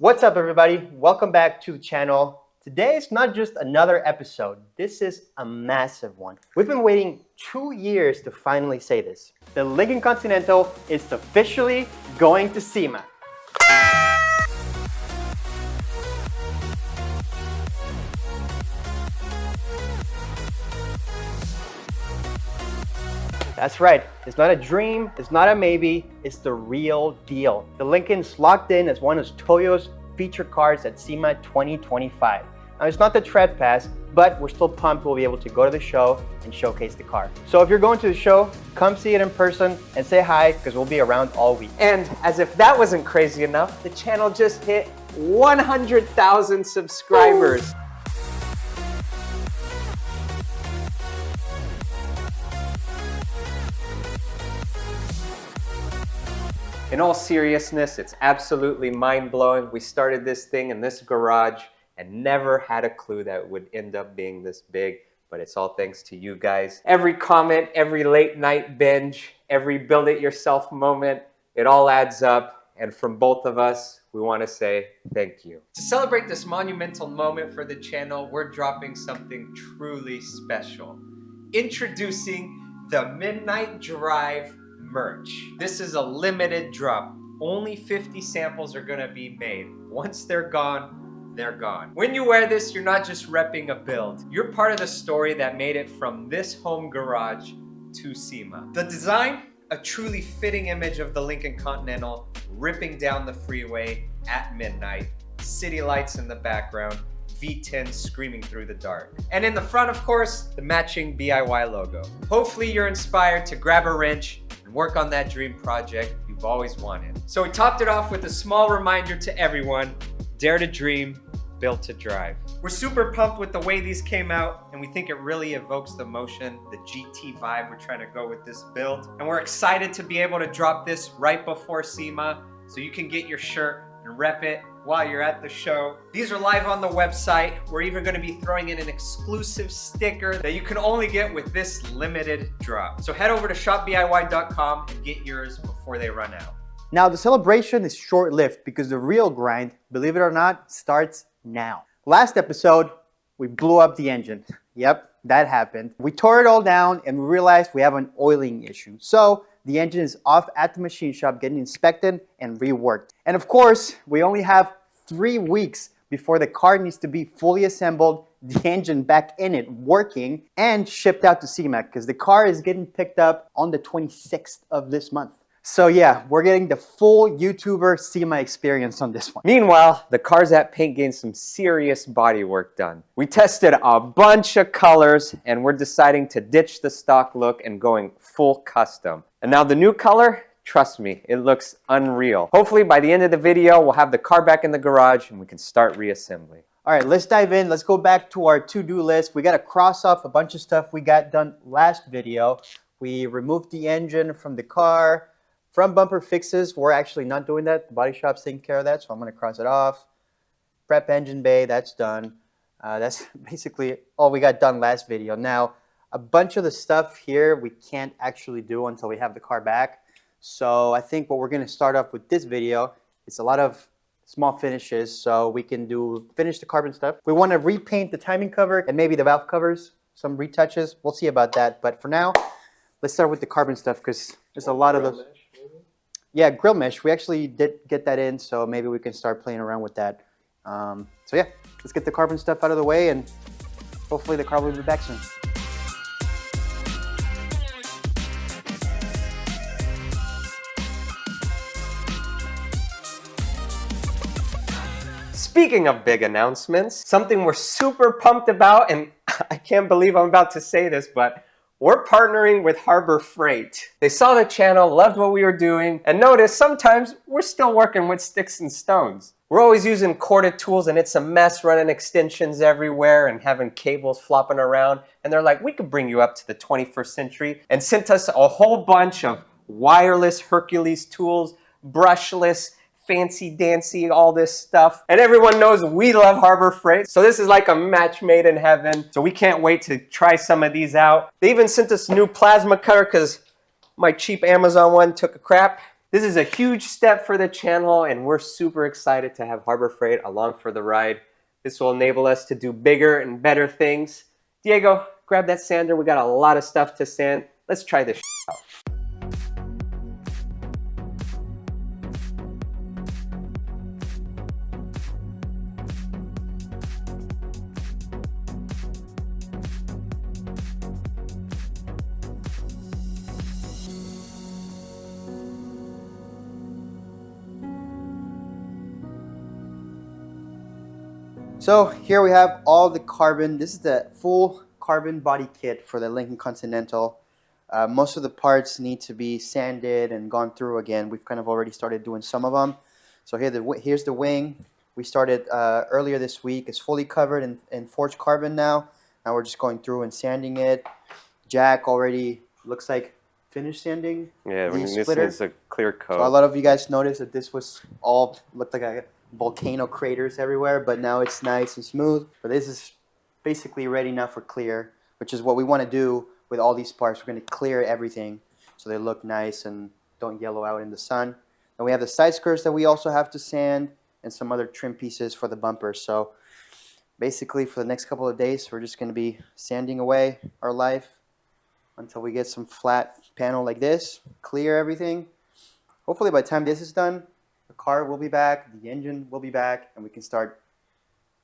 What's up, everybody? Welcome back to the channel. Today is not just another episode. This is a massive one. We've been waiting 2 years to finally say this. The Lincoln Continental is officially going to SEMA. That's right, it's not a dream, it's not a maybe, it's the real deal. The Lincoln's locked in as one of Toyo's featured cars at SEMA 2025. Now it's not the Tread Pass, but we're still pumped we'll be able to go to the show and showcase the car. So if you're going to the show, come see it in person and say hi, because we'll be around all week. And as if that wasn't crazy enough, the channel just hit 100,000 subscribers. Ooh. In all seriousness, it's absolutely mind-blowing. We started this thing in this garage and never had a clue that it would end up being this big, but it's all thanks to you guys. Every comment, every late night binge, every build-it-yourself moment, it all adds up. And from both of us, we want to say thank you. To celebrate this monumental moment for the channel, we're dropping something truly special. Introducing the Midnight Drive merch. This is a limited drop. Only 50 samples are gonna be made. Once they're gone, they're gone. When you wear this, you're not just repping a build. You're part of the story that made it from this home garage to SEMA. The design, a truly fitting image of the Lincoln Continental ripping down the freeway at midnight, city lights in the background, V10 screaming through the dark. And in the front, of course, the matching DIY logo. Hopefully you're inspired to grab a wrench and work on that dream project you've always wanted. So we topped it off with a small reminder to everyone: dare to dream, built to drive. We're super pumped with the way these came out, and we think it really evokes the motion, the GT vibe we're trying to go with this build. And we're excited to be able to drop this right before SEMA, so you can get your shirt and rep it while you're at the show. These are live on the website. We're even gonna be throwing in an exclusive sticker that you can only get with this limited drop. So head over to shopdiy.com and get yours before they run out. Now the celebration is short-lived because the real grind, believe it or not, starts now. Last episode, we blew up the engine. Yep, that happened. We tore it all down and we realized we have an oiling issue. So the engine is off at the machine shop getting inspected and reworked. And of course, we only have 3 weeks before the car needs to be fully assembled, the engine back in it working, and shipped out to SEMA, because the car is getting picked up on the 26th of this month. So yeah, we're getting the full YouTuber SEMA experience on this one. Meanwhile, the car's at paint getting some serious body work done. We tested a bunch of colors and we're deciding to ditch the stock look and going full custom. And now the new color, trust me, it looks unreal. Hopefully by the end of the video, we'll have the car back in the garage and we can start reassembly. All right, let's dive in. Let's go back to our to-do list. We got to cross off a bunch of stuff we got done last video. We removed the engine from the car. Front bumper fixes, we're actually not doing that. The body shop's taking care of that, so I'm going to cross it off. Prep engine bay, that's done. That's basically all we got done last video. Now, a bunch of the stuff here we can't actually do until we have the car back. So I think what we're going to start off with this video is a lot of small finishes, so we can finish the carbon stuff. We want to repaint the timing cover and maybe the valve covers, some retouches. We'll see about that. But for now, let's start with the carbon stuff because there's a lot of those. Yeah, grill mesh. We actually did get that in, so maybe we can start playing around with that. So yeah, let's get the carbon stuff out of the way, and hopefully the car will be back soon. Speaking of big announcements, something we're super pumped about, and I can't believe I'm about to say this, but we're partnering with Harbor Freight. They saw the channel, loved what we were doing, and noticed sometimes we're still working with sticks and stones. We're always using corded tools and it's a mess running extensions everywhere and having cables flopping around. And they're like, we could bring you up to the 21st century, and sent us a whole bunch of wireless Hercules tools, brushless, fancy dancy, all this stuff. And everyone knows we love Harbor Freight, so this is like a match made in heaven. So we can't wait to try some of these out. They even sent us a new plasma cutter because my cheap Amazon one took a crap. This is a huge step for the channel, and we're super excited to have Harbor Freight along for the ride. This will enable us to do bigger and better things. Diego, grab that sander. We got a lot of stuff to sand. Let's try this out. So here we have all the carbon. This is the full carbon body kit for the Lincoln Continental. Most of the parts need to be sanded and gone through again. We've kind of already started doing some of them. So here's the wing. We started earlier this week. It's fully covered in forged carbon now. Now we're just going through and sanding it. Jack already looks like finished sanding. Yeah, the this splitter. is a clear coat. So a lot of you guys noticed that this was all looked like a volcano craters everywhere, but now it's nice and smooth. But this is basically ready now for clear, which is what we want to do with all these parts. We're going to clear everything so they look nice and don't yellow out in the sun. And we have the side skirts that we also have to sand and some other trim pieces for the bumpers. So basically for the next couple of days, we're just going to be sanding away our life until we get some flat panel like this, clear everything. Hopefully by the time this is done, the car will be back, the engine will be back, and we can start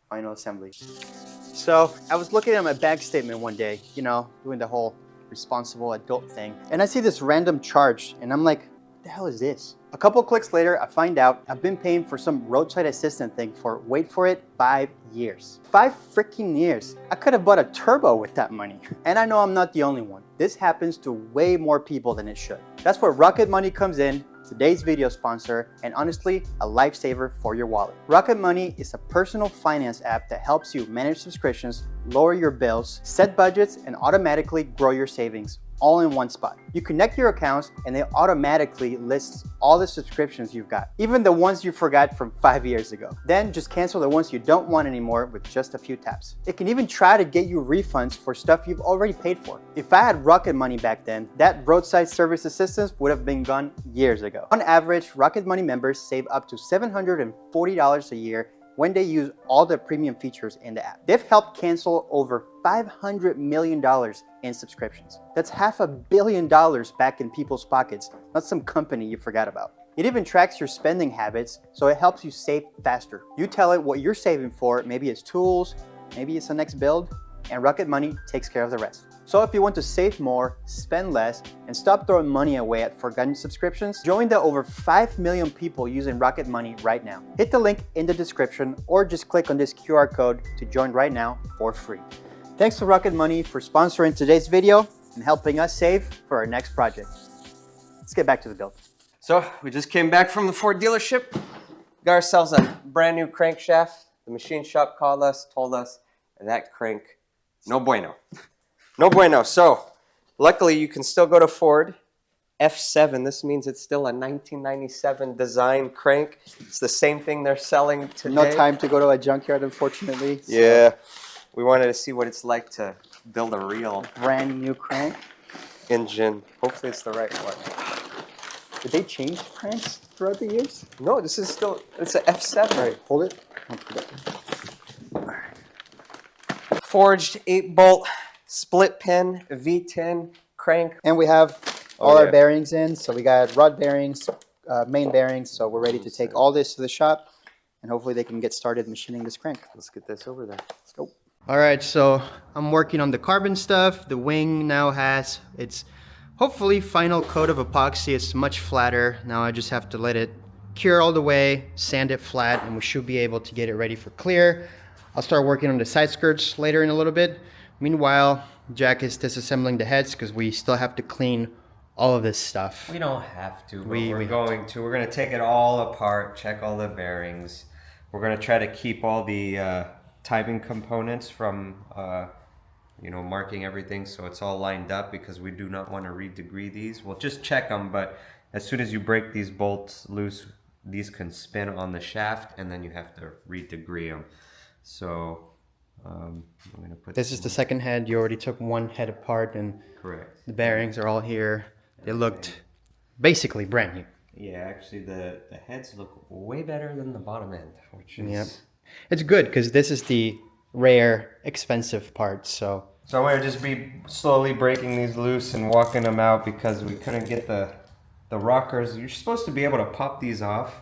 final assembly. So I was looking at my bank statement one day, you know, doing the whole responsible adult thing. And I see this random charge, and I'm like, what the hell is this? A couple clicks later, I find out I've been paying for some roadside assistant thing for, wait for it, 5 years. 5 freaking years. I could have bought a turbo with that money. And I know I'm not the only one. This happens to way more people than it should. That's where Rocket Money comes in, today's video sponsor, and honestly, a lifesaver for your wallet. Rocket Money is a personal finance app that helps you manage subscriptions, lower your bills, set budgets, and automatically grow your savings all in one spot. You connect your accounts and it automatically lists all the subscriptions you've got, even the ones you forgot from 5 years ago. Then just cancel the ones you don't want anymore with just a few taps. It can even try to get you refunds for stuff you've already paid for. If I had Rocket Money back then, that roadside service assistance would have been gone years ago. On average, Rocket Money members save up to $740 a year when they use all the premium features in the app. They've helped cancel over $500 million in subscriptions. That's $500 million back in people's pockets, not some company you forgot about. It even tracks your spending habits, so it helps you save faster. You tell it what you're saving for, maybe it's tools, maybe it's the next build, and Rocket Money takes care of the rest. So if you want to save more, spend less, and stop throwing money away at forgotten subscriptions, join the over 5 million people using Rocket Money right now. Hit the link in the description or just click on this QR code to join right now for free. Thanks to Rocket Money for sponsoring today's video and helping us save for our next project. Let's get back to the build. So we just came back from the Ford dealership, got ourselves a brand new crankshaft. The machine shop called us, told us that crank, no bueno. No bueno. So luckily you can still go to Ford. F7, this means it's still a 1997 design crank. It's the same thing they're selling today. No time to go to a junkyard, unfortunately. So Yeah, we wanted to see what it's like to build a real brand new crank. engine. Hopefully it's the right one. Did they change cranks throughout the years? No, this is still, it's an F7. All right, hold it. I'll put it. Forged 8-bolt split pin V10 crank. And we have all our bearings in. So we got rod bearings, main bearings. So we're ready to take all this to the shop and hopefully they can get started machining this crank. Let's get this over there. Let's go. All right, so I'm working on the carbon stuff. The wing now has its hopefully final coat of epoxy. It's much flatter. Now I just have to let it cure all the way, sand it flat, and we should be able to get it ready for clear. I'll start working on the side skirts later in a little bit. Meanwhile, Jack is disassembling the heads because we still have to clean all of this stuff. We don't have to, but we're going to. We're going to take it all apart, check all the bearings. We're going to try to keep all the timing components from, marking everything so it's all lined up because we do not want to redegree these. We'll just check them, but as soon as you break these bolts loose, these can spin on the shaft and then you have to redegree them. So I'm gonna put this is the second head. You already took one head apart and correct. The bearings are all here. They looked basically brand new. Yeah, actually the heads look way better than the bottom end, which is... Yep. It's good because this is the rare, expensive part, so... So I'm gonna just be slowly breaking these loose and walking them out because we couldn't get the rockers. You're supposed to be able to pop these off,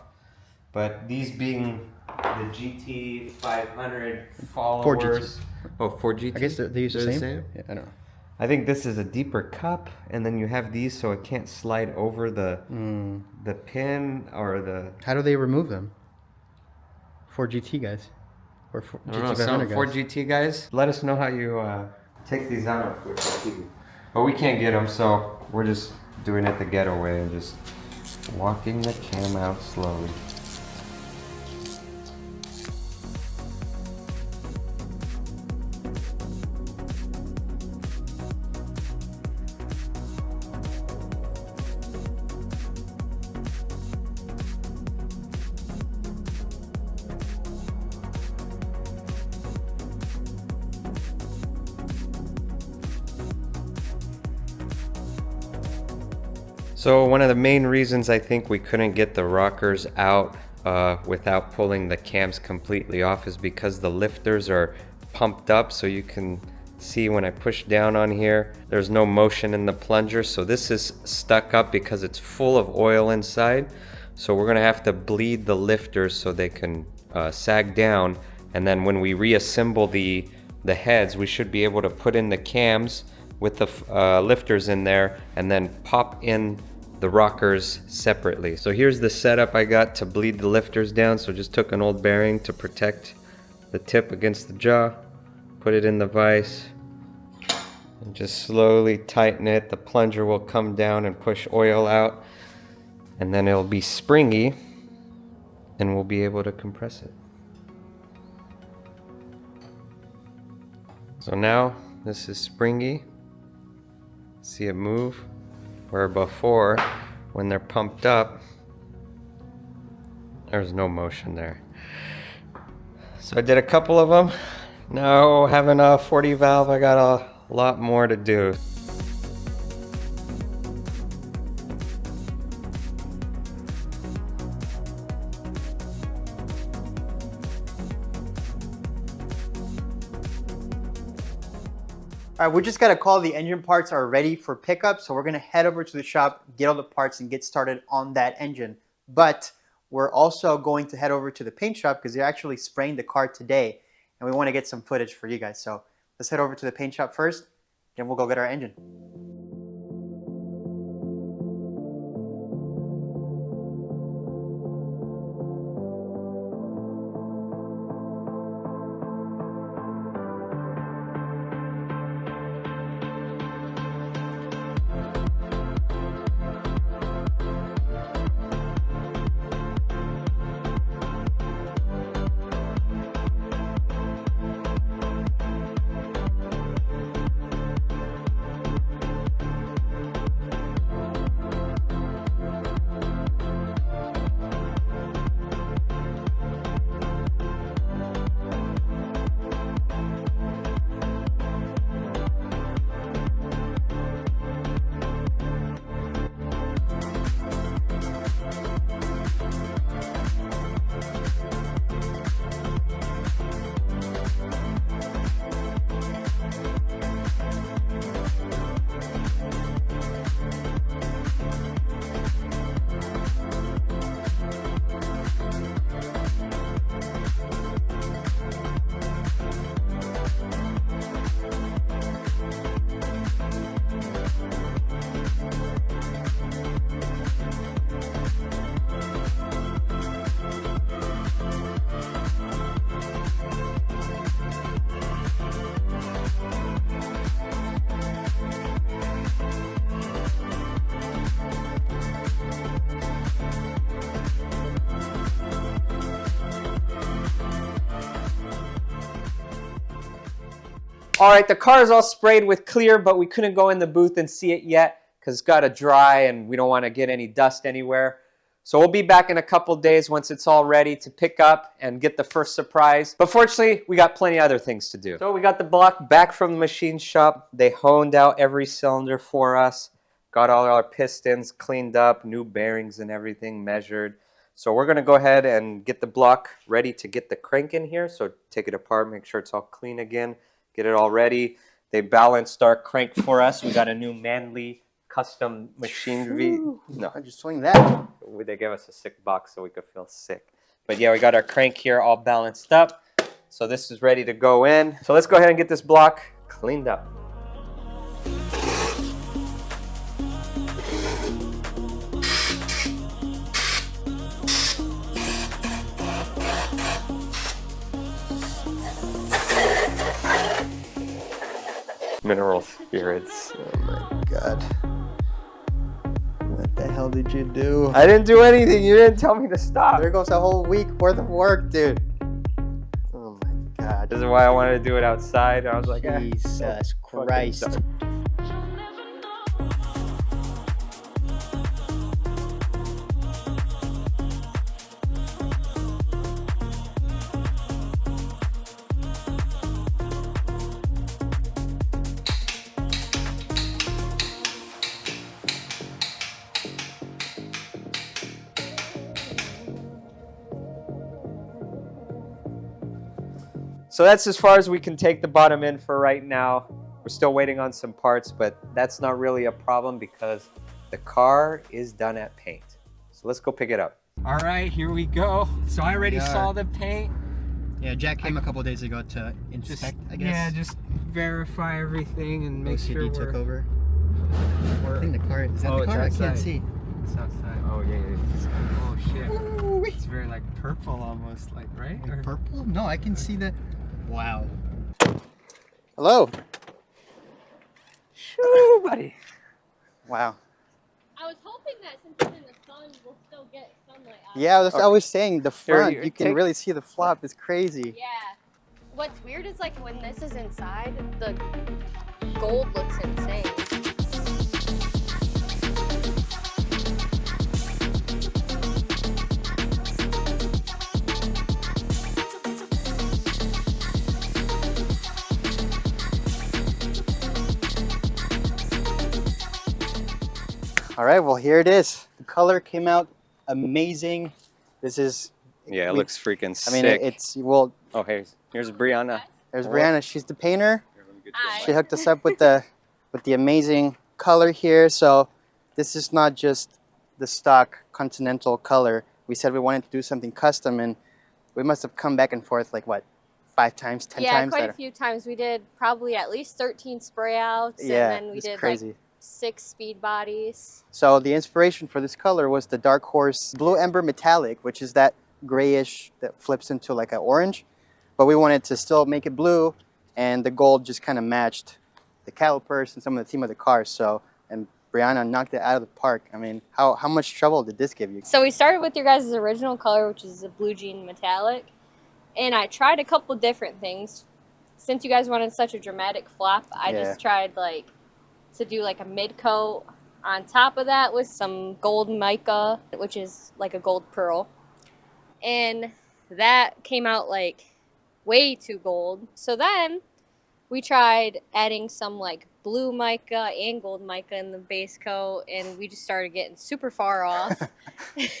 but these being the GT 500 followers... 4GT. Oh, 4GT? I guess they use the They're same? Yeah, I don't know. I think this is a deeper cup, and then you have these so it can't slide over the pin or the... How do they remove them? 4GT guys. Or GT 500 guys. 4GT guys. Let us know how you take these out. But we can't get them, so we're just doing it the ghetto way and just walking the cam out slowly. So one of the main reasons I think we couldn't get the rockers out without pulling the cams completely off is because the lifters are pumped up. So you can see when I push down on here, there's no motion in the plunger. So this is stuck up because it's full of oil inside. So we're gonna have to bleed the lifters so they can sag down. And then when we reassemble the heads, we should be able to put in the cams with the lifters in there and then pop in the rockers separately. So here's the setup I got to bleed the lifters down. So just took an old bearing to protect the tip against the jaw, put it in the vise, and just slowly tighten it. The plunger will come down and push oil out, and then it'll be springy and we'll be able to compress it. So now this is springy. See it move, where before when they're pumped up there's no motion there. So I did a couple of them. Now having a 40 valve, I got a lot more to do. All right, we just got a call. The engine parts are ready for pickup, so we're gonna head over to the shop, get all the parts, and get started on that engine. But we're also going to head over to the paint shop because they're actually spraying the car today, and we want to get some footage for you guys. So let's head over to the paint shop first, then we'll go get our engine. All right, the car is all sprayed with clear, but we couldn't go in the booth and see it yet because it's got to dry and we don't want to get any dust anywhere. So we'll be back in a couple days once it's all ready to pick up and get the first surprise. But fortunately, we got plenty of other things to do. So we got the block back from the machine shop. They honed out every cylinder for us. got all our pistons cleaned up, new bearings and everything measured. So we're gonna go ahead and get the block ready to get the crank in here. So take it apart, make sure it's all clean again, get it all ready. They balanced our crank for us. We got a new Manly custom machined No, I just swing that. They gave us a sick box so we could feel sick. But yeah, we got our crank here all balanced up. So this is ready to go in. So let's go ahead and get this block cleaned up. Mineral spirits. Oh my god. What the hell did you do? I didn't do anything. You didn't tell me to stop. There goes a whole week worth of work, dude. Oh my god. This is why I wanted to do it outside. I was like, Jesus Christ. So that's as far as we can take the bottom in for right now. We're still waiting on some parts, but that's not really a problem because the car is done at paint. So let's go pick it up. All right, here we go. So I already saw the paint. Yeah, Jack came a couple days ago to inspect, I guess. Yeah, just verify everything and make sure OCD took over. I think the car, is that the car? I can't see. It's outside. Oh, yeah. Oh, shit. Ooh, It's very like purple almost, like, right? like purple? No, I can see that. Wow. Hello. Shoo, buddy. Wow. I was hoping that since it's in the sun, we'll still get sunlight out. Yeah, that's what I was saying. The front, Here, you can take- really see the flop. It's crazy. Yeah. What's weird is like when this is inside, the gold looks insane. All right, well, here it is. The color came out amazing. This is, Yeah, it looks freaking sick. I mean, it's, well, Oh, here's Brianna. there's What? Brianna. She's the painter. Hi. She hooked us up with the amazing color here. So this is not just the stock Continental color. We said we wanted to do something custom, and we must have come back and forth like what, 5 times, 10 Yeah, times? quite a few times. We did probably at least 13 spray outs, Yeah, and then we it's did crazy. like 6 speed bodies. So the inspiration for this color was the Dark Horse Blue Ember Metallic, which is that grayish that flips into like an orange. But we wanted to still make it blue, and the gold just kind of matched the calipers and some of the theme of the car. So, and Brianna knocked it out of the park. I mean, how much trouble did this give you? So we started with your guys' original color, which is the blue jean metallic. And I tried a couple different things. Since you guys wanted such a dramatic flop, I Yeah. just tried like to do like a mid coat on top of that with some gold mica, which is like a gold pearl. And that came out like way too gold. So then we tried adding some like blue mica and gold mica in the base coat, and we just started getting super far off.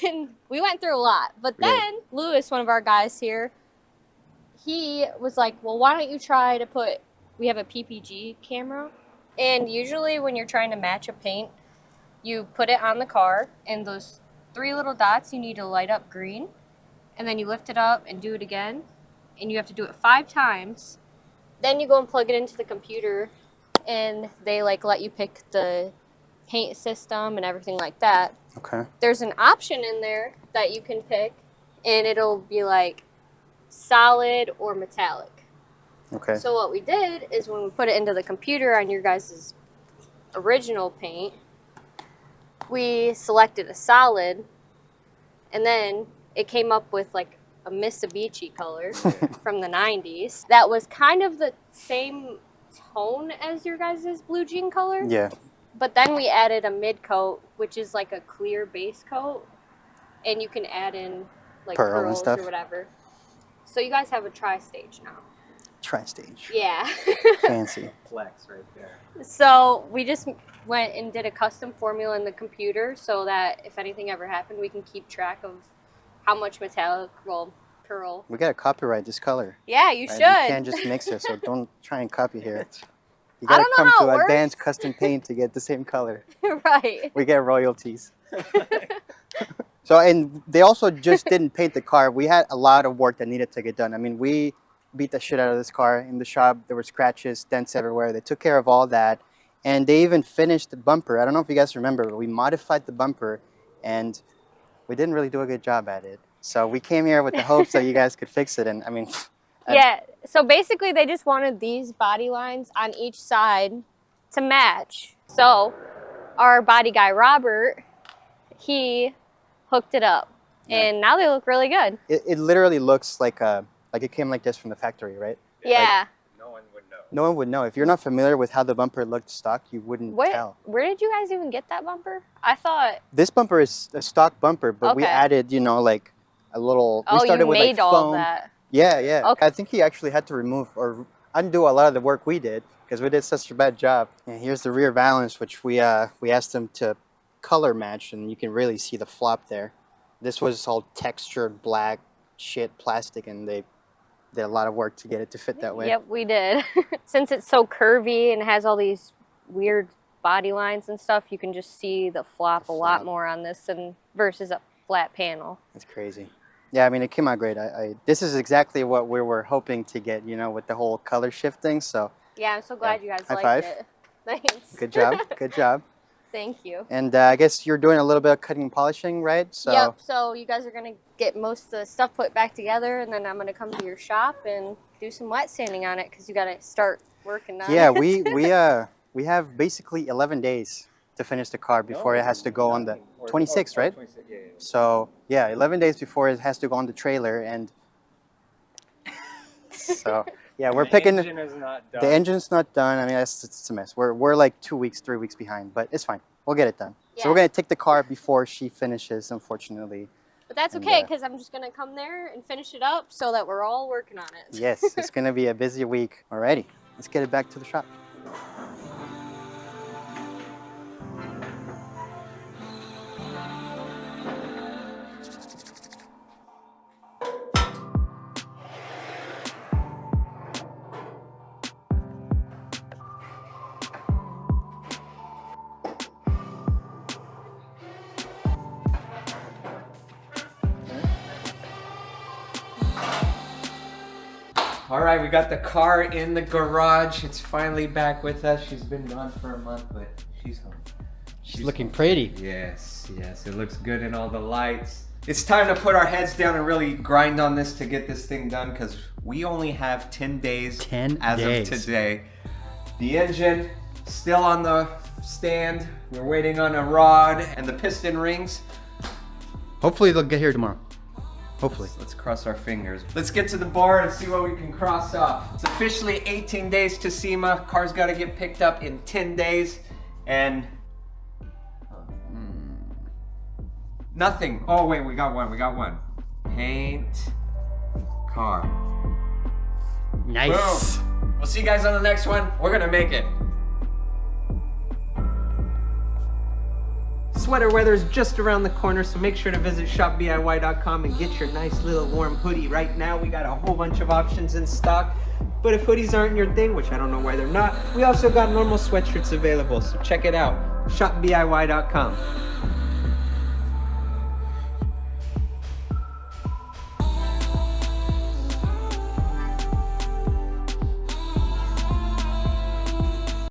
And we went through a lot. But then Lewis, one of our guys here, he was like, well, why don't you try to put, we have a PPG camera. And usually when you're trying to match a paint, you put it on the car, and those 3 little dots you need to light up green. And then you lift it up and do it again. And you have to do it 5 times. Then you go and plug it into the computer, and they like let you pick the paint system and everything like that. Okay. There's an option in there that you can pick, and it'll be like solid or metallic. Okay. So what we did is when we put it into the computer on your guys' original paint, we selected a solid, and then it came up with like a Mitsubishi color from the 90s that was kind of the same tone as your guys' blue jean color. Yeah. But then we added a mid coat, which is like a clear base coat, and you can add in like Pearl and pearls stuff. or whatever. So you guys have a tri-stage now. Tri-stage. Yeah. Fancy. Flex right there. So we just went and did a custom formula in the computer so that if anything ever happened, we can keep track of how much metallic, well, pearl. We gotta copyright this color. Yeah, you right? should. You can't just mix it, so don't try and copy here. You I gotta don't know come how to it works. Advanced Custom Paint to get the same color. Right. We get royalties. So, and they also just didn't paint the car. We had a lot of work that needed to get done. I mean, we beat the shit out of this car in the shop. There were scratches, dents everywhere. They took care of all that. And they even finished the bumper. I don't know if you guys remember, but we modified the bumper and we didn't really do a good job at it. So we came here with the hopes that you guys could fix it. And I mean, Yeah, so basically they just wanted these body lines on each side to match. So our body guy, Robert, he hooked it up. Yeah. And now they look really good. it literally looks like it came like this from the factory, right? Yeah. No one would know. No one would know. If you're not familiar with how the bumper looked stock, you wouldn't tell. Where did you guys even get that bumper? I thought... This bumper is a stock bumper, but we Okay. added, you know, like a little... Oh, we started you with made like all foam. of that. Yeah, yeah. Okay. I think he actually had to remove or undo a lot of the work we did because we did such a bad job. And here's the rear valance, which we asked them to color match, and you can really see the flop there. This was all textured black shit plastic, and they did a lot of work to get it to fit that way. Yep, we did. Since it's so curvy and has all these weird body lines and stuff, you can just see the flop a lot more on this than versus a flat panel. That's crazy. Yeah, I mean, it came out great. This is exactly what we were hoping to get, you know, with the whole color shifting. So Yeah, I'm so glad you guys High liked five. it. Thanks. good job, good job. Thank you. And I guess you're doing a little bit of cutting and polishing, right? So Yep, so you guys are going to get most of the stuff put back together, and then I'm going to come to your shop and do some wet sanding on it because you got to start working on yeah, it. we have basically 11 days to finish the car before it has to go on the 26, right? 26, yeah. So yeah, 11 days before it has to go on the trailer, and so yeah, we're picking. The engine is not done. The engine's not done. I mean, it's a mess. We're like 2 weeks, 3 weeks behind, but it's fine. We'll get it done. So we're Yeah. gonna take the car before she finishes, unfortunately. But that's And, okay because I'm just going to come there and finish it up so that we're all working on it. Yes, it's gonna be a busy week. Alrighty, let's get it back to the shop. All right, we got the car in the garage. It's finally back with us. She's been gone for a month, but she's home. She's looking pretty. Yes, yes, it looks good in all the lights. It's time to put our heads down and really grind on this to get this thing done because we only have 10 days 10 as days. of today. The engine still on the stand. We're waiting on a rod and the piston rings. Hopefully they'll get here tomorrow. Hopefully. Let's cross our fingers. Let's get to the board and see what we can cross off. It's officially 18 days to SEMA. Car's got to get picked up in 10 days. And nothing. Oh wait, we got one. Paint car. Nice. Boom. We'll see you guys on the next one. We're gonna make it. Sweater weather is just around the corner, so make sure to visit shopdiy.com and get your nice little warm hoodie. Right now, we got a whole bunch of options in stock, but if hoodies aren't your thing, which I don't know why they're not, we also got normal sweatshirts available, so check it out, shopdiy.com.